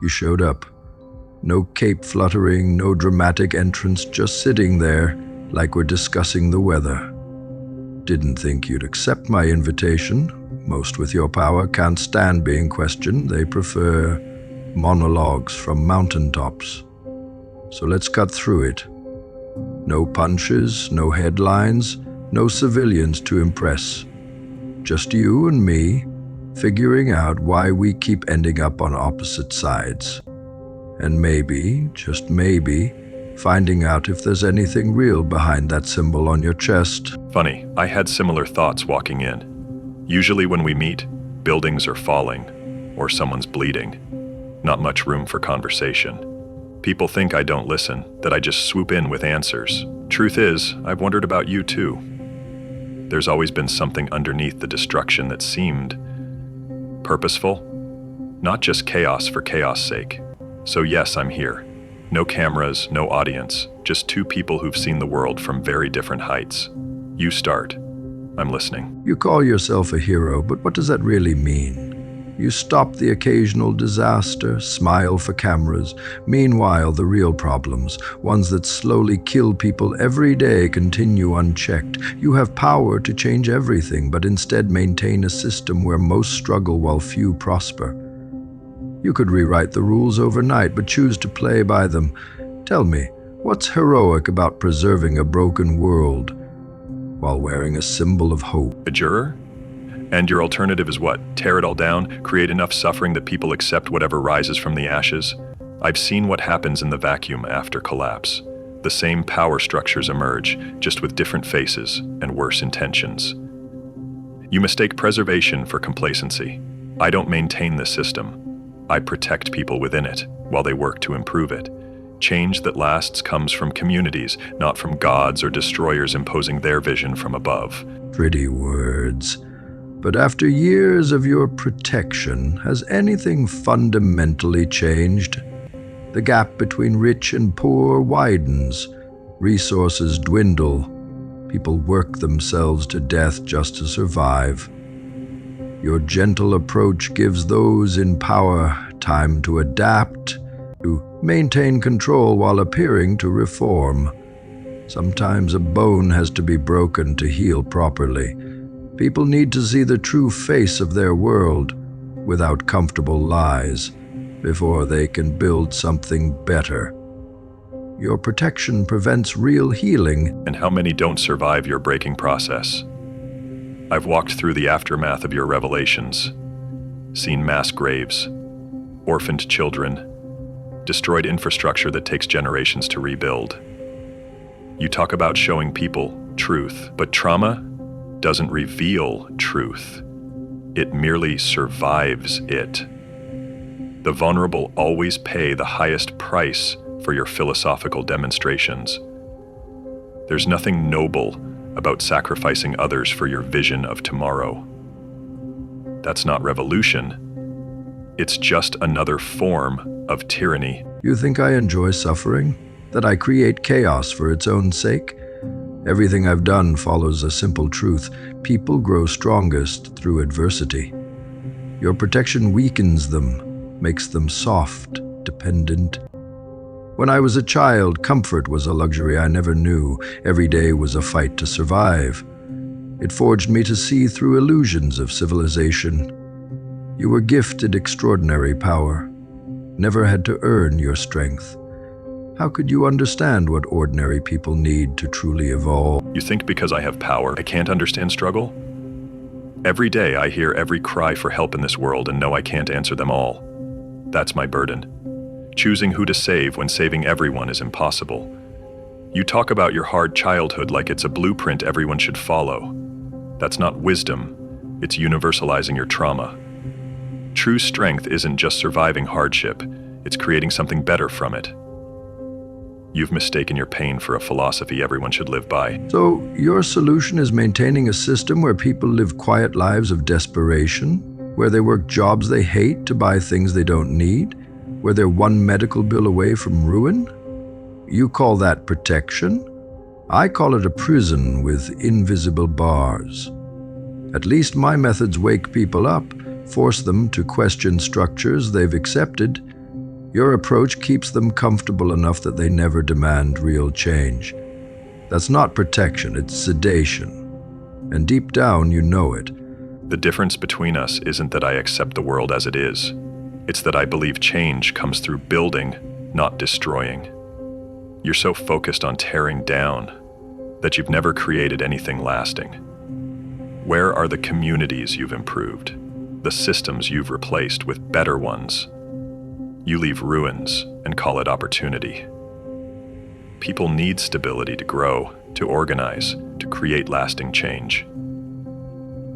You showed up. No cape fluttering, no dramatic entrance, just sitting there like we're discussing the weather. Didn't think you'd accept my invitation. Most with your power can't stand being questioned. They prefer monologues from mountaintops. So let's cut through it. No punches, no headlines, no civilians to impress. Just you and me, figuring out why we keep ending up on opposite sides. And maybe, just maybe, finding out if there's anything real behind that symbol on your chest. Funny, I had similar thoughts walking in. Usually when we meet, buildings are falling, or someone's bleeding. Not much room for conversation. People think I don't listen, that I just swoop in with answers. Truth is, I've wondered about you too. There's always been something underneath the destruction that seemed purposeful, not just chaos for chaos' sake. So yes, I'm here. No cameras, no audience, just two people who've seen the world from very different heights. You start. I'm listening. You call yourself a hero, but what does that really mean? You stop the occasional disaster, smile for cameras. Meanwhile, the real problems, ones that slowly kill people every day, continue unchecked. You have power to change everything, but instead maintain a system where most struggle while few prosper. You could rewrite the rules overnight, but choose to play by them. Tell me, what's heroic about preserving a broken world while wearing a symbol of hope? A juror? And your alternative is what? Tear it all down, create enough suffering that people accept whatever rises from the ashes? I've seen what happens in the vacuum after collapse. The same power structures emerge, just with different faces and worse intentions. You mistake preservation for complacency. I don't maintain the system. I protect people within it while they work to improve it. Change that lasts comes from communities, not from gods or destroyers imposing their vision from above. Pretty words. But after years of your protection, has anything fundamentally changed? The gap between rich and poor widens. Resources dwindle. People work themselves to death just to survive. Your gentle approach gives those in power time to adapt, to maintain control while appearing to reform. Sometimes a bone has to be broken to heal properly. People need to see the true face of their world without comfortable lies before they can build something better. Your protection prevents real healing. And how many don't survive your breaking process? I've walked through the aftermath of your revelations, seen mass graves, orphaned children, destroyed infrastructure that takes generations to rebuild. You talk about showing people truth, but trauma doesn't reveal truth. It merely survives it. The vulnerable always pay the highest price for your philosophical demonstrations. There's nothing noble about sacrificing others for your vision of tomorrow. That's not revolution. It's just another form of tyranny. You think I enjoy suffering? That I create chaos for its own sake? Everything I've done follows a simple truth. People grow strongest through adversity. Your protection weakens them, makes them soft, dependent. When I was a child, comfort was a luxury I never knew. Every day was a fight to survive. It forged me to see through illusions of civilization. You were gifted extraordinary power, never had to earn your strength. How could you understand what ordinary people need to truly evolve? You think because I have power, I can't understand struggle? Every day I hear every cry for help in this world and know I can't answer them all. That's my burden. Choosing who to save when saving everyone is impossible. You talk about your hard childhood like it's a blueprint everyone should follow. That's not wisdom, it's universalizing your trauma. True strength isn't just surviving hardship, it's creating something better from it. You've mistaken your pain for a philosophy everyone should live by. So, your solution is maintaining a system where people live quiet lives of desperation, where they work jobs they hate to buy things they don't need, where they're one medical bill away from ruin? You call that protection? I call it a prison with invisible bars. At least my methods wake people up, force them to question structures they've accepted, Your approach keeps them comfortable enough that they never demand real change. That's not protection, it's sedation. And deep down, you know it. The difference between us isn't that I accept the world as it is. It's that I believe change comes through building, not destroying. You're so focused on tearing down that you've never created anything lasting. Where are the communities you've improved? The systems you've replaced with better ones? You leave ruins and call it opportunity. People need stability to grow, to organize, to create lasting change.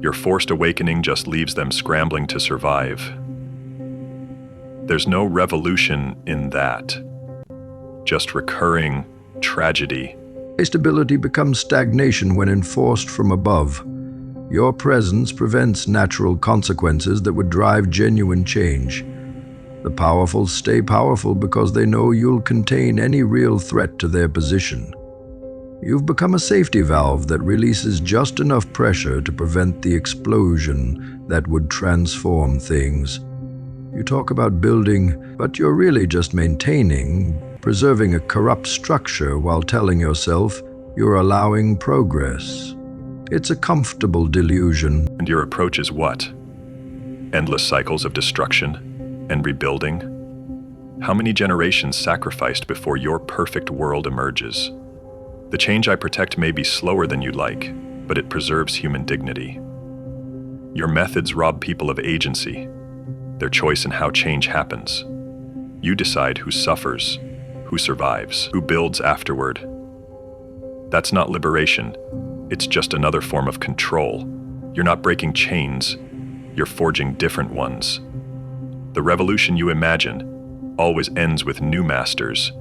Your forced awakening just leaves them scrambling to survive. There's no revolution in that, just recurring tragedy. Stability becomes stagnation when enforced from above. Your presence prevents natural consequences that would drive genuine change. The powerful stay powerful because they know you'll contain any real threat to their position. You've become a safety valve that releases just enough pressure to prevent the explosion that would transform things. You talk about building, but you're really just maintaining, preserving a corrupt structure while telling yourself you're allowing progress. It's a comfortable delusion. And your approach is what? Endless cycles of destruction and rebuilding? How many generations sacrificed before your perfect world emerges? The change I protect may be slower than you'd like, but it preserves human dignity. Your methods rob people of agency, their choice in how change happens. You decide who suffers, who survives, who builds afterward. That's not liberation. It's just another form of control. You're not breaking chains, you're forging different ones. The revolution you imagine always ends with new masters,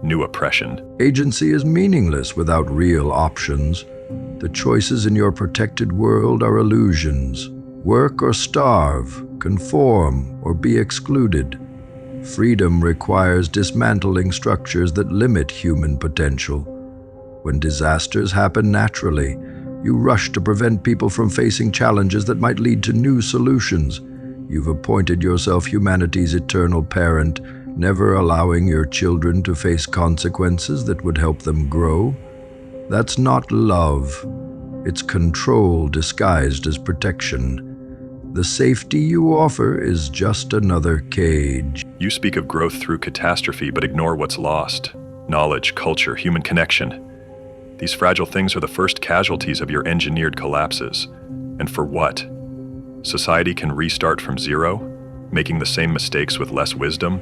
new oppression. Agency is meaningless without real options. The choices in your protected world are illusions. Work or starve, conform or be excluded. Freedom requires dismantling structures that limit human potential. When disasters happen naturally, you rush to prevent people from facing challenges that might lead to new solutions. You've appointed yourself humanity's eternal parent, never allowing your children to face consequences that would help them grow. That's not love. It's control disguised as protection. The safety you offer is just another cage. You speak of growth through catastrophe, but ignore what's lost. Knowledge, culture, human connection. These fragile things are the first casualties of your engineered collapses. And for what? Society can restart from zero, making the same mistakes with less wisdom?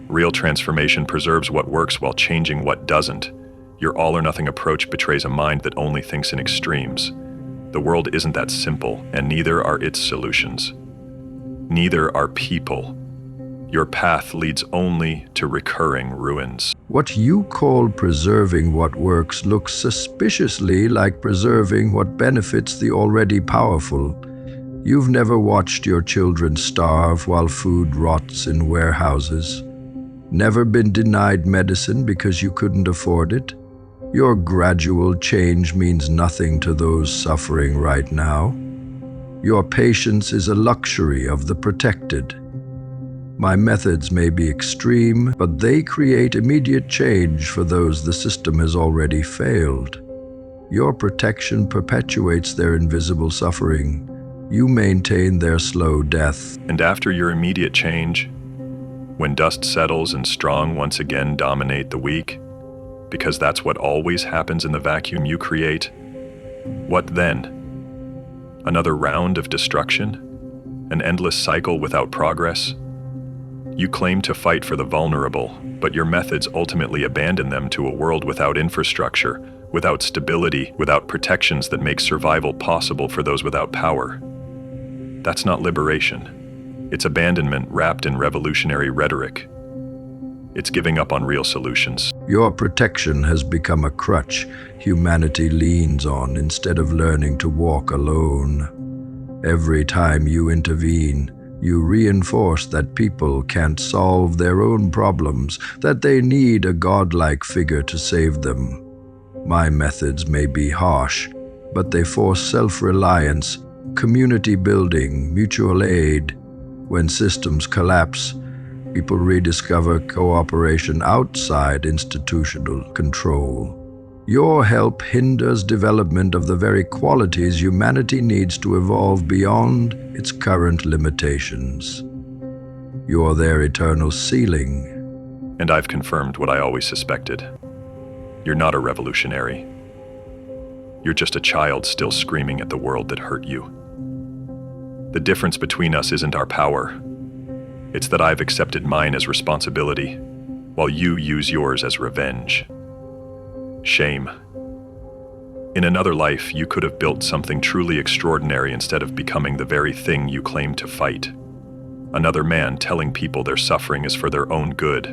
Real transformation preserves what works while changing what doesn't. Your all-or-nothing approach betrays a mind that only thinks in extremes. The world isn't that simple, and neither are its solutions. Neither are people. Your path leads only to recurring ruins. What you call preserving what works looks suspiciously like preserving what benefits the already powerful. You've never watched your children starve while food rots in warehouses. Never been denied medicine because you couldn't afford it. Your gradual change means nothing to those suffering right now. Your patience is a luxury of the protected. My methods may be extreme, but they create immediate change for those the system has already failed. Your protection perpetuates their invisible suffering. You maintain their slow death. And after your immediate change, when dust settles and strong once again dominate the weak, because that's what always happens in the vacuum you create, what then? Another round of destruction? An endless cycle without progress? You claim to fight for the vulnerable, but your methods ultimately abandon them to a world without infrastructure, without stability, without protections that make survival possible for those without power. That's not liberation. It's abandonment wrapped in revolutionary rhetoric. It's giving up on real solutions. Your protection has become a crutch humanity leans on instead of learning to walk alone. Every time you intervene, you reinforce that people can't solve their own problems, that they need a godlike figure to save them. My methods may be harsh, but they force self-reliance, community building, mutual aid. When systems collapse, People rediscover cooperation outside institutional control. Your help hinders development of the very qualities humanity needs to evolve beyond its current limitations. You're their eternal ceiling. And I've confirmed what I always suspected. You're not a revolutionary. You're just a child still screaming at the world that hurt you. The difference between us isn't our power. It's that I've accepted mine as responsibility, while you use yours as revenge. Shame. In another life, you could have built something truly extraordinary instead of becoming the very thing you claim to fight. Another man telling people their suffering is for their own good,